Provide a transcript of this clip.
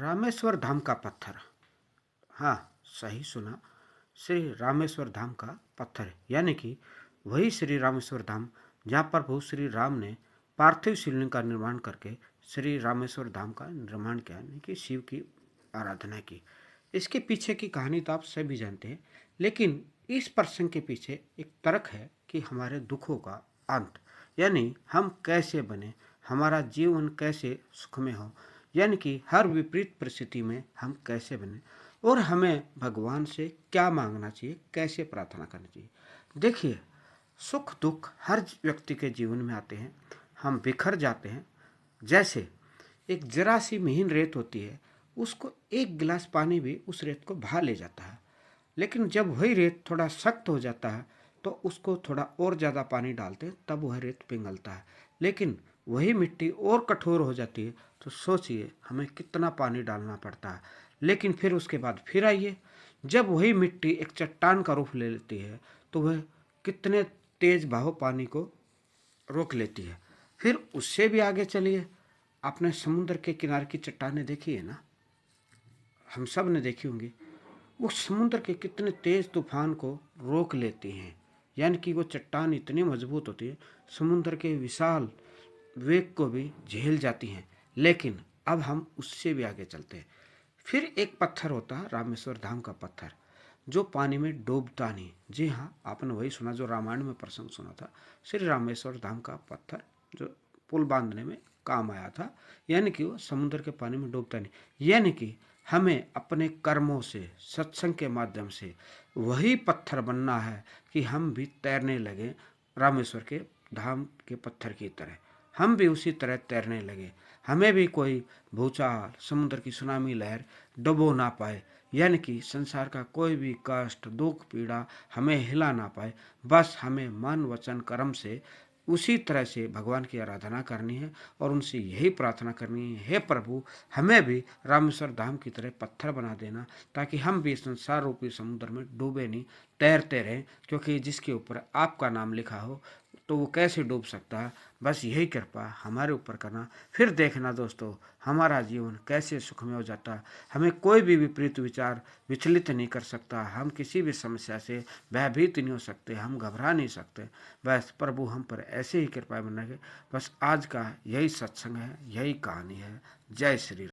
रामेश्वर धाम का पत्थर। हाँ, सही सुना। श्री रामेश्वर धाम का पत्थर यानी कि वही श्री रामेश्वर धाम जहाँ पर प्रभु श्री राम ने पार्थिव शिवलिंग का निर्माण करके श्री रामेश्वर धाम का निर्माण किया, यानी कि शिव की आराधना की। इसके पीछे की कहानी तो आप सभी जानते हैं, लेकिन इस प्रसंग के पीछे एक तर्क है कि हमारे दुखों का अंत, यानी हम कैसे बने, हमारा जीवन कैसे सुखमय हो, यानी कि हर विपरीत परिस्थिति में हम कैसे बने और हमें भगवान से क्या मांगना चाहिए, कैसे प्रार्थना करनी चाहिए। देखिए, सुख दुख हर व्यक्ति के जीवन में आते हैं, हम बिखर जाते हैं। जैसे एक जरा सी महीन रेत होती है, उसको एक गिलास पानी भी उस रेत को बहा ले जाता है, लेकिन जब वही रेत थोड़ा सख्त हो जाता है तो उसको थोड़ा और ज़्यादा पानी डालते हैं, तब वह रेत पिघलता है। लेकिन वही मिट्टी और कठोर हो जाती है तो सोचिए हमें कितना पानी डालना पड़ता है। लेकिन फिर उसके बाद फिर आइए, जब वही मिट्टी एक चट्टान का रूप ले लेती है तो वह कितने तेज बहाव पानी को रोक लेती है। फिर उससे भी आगे चलिए, आपने समुद्र के किनारे की चट्टानें देखी है ना, हम सब ने देखी होंगी। वो समुद्र के कितने तेज तूफान को रोक लेती हैं, यानी कि वो चट्टान इतनी मजबूत होती है, समुद्र के विशाल वेग को भी झेल जाती हैं। लेकिन अब हम उससे भी आगे चलते हैं। फिर एक पत्थर होता है रामेश्वर धाम का पत्थर, जो पानी में डूबता नहीं। जी हाँ, आपने वही सुना जो रामायण में प्रसंग सुना था, श्री रामेश्वर धाम का पत्थर जो पुल बांधने में काम आया था, यानी कि वो समुद्र के पानी में डूबता नहीं। यानी कि हमें अपने कर्मों से, सत्संग के माध्यम से वही पत्थर बनना है कि हम भी तैरने लगे रामेश्वर के धाम के पत्थर की तरह। हम भी उसी तरह तैरने लगे, हमें भी कोई भूचाल, समुद्र की सुनामी लहर डुबो ना पाए, यानी कि संसार का कोई भी कष्ट, दुख, पीड़ा हमें हिला ना पाए। बस हमें मन वचन कर्म से उसी तरह से भगवान की आराधना करनी है और उनसे यही प्रार्थना करनी है, हे प्रभु हमें भी रामेश्वर धाम की तरह पत्थर बना देना, ताकि हम भी संसार रूपी समुद्र में डूबे नहीं, तैरते रहें। क्योंकि जिसके ऊपर आपका नाम लिखा हो तो वो कैसे डूब सकता है। बस यही कृपा हमारे ऊपर करना, फिर देखना दोस्तों हमारा जीवन कैसे सुखमय हो जाता है। हमें कोई भी विपरीत विचार विचलित नहीं कर सकता, हम किसी भी समस्या से भयभीत नहीं हो सकते, हम घबरा नहीं सकते। बस प्रभु हम पर ऐसे ही कृपा बनाए। बस आज का यही सत्संग है, यही कहानी है। जय श्री राम।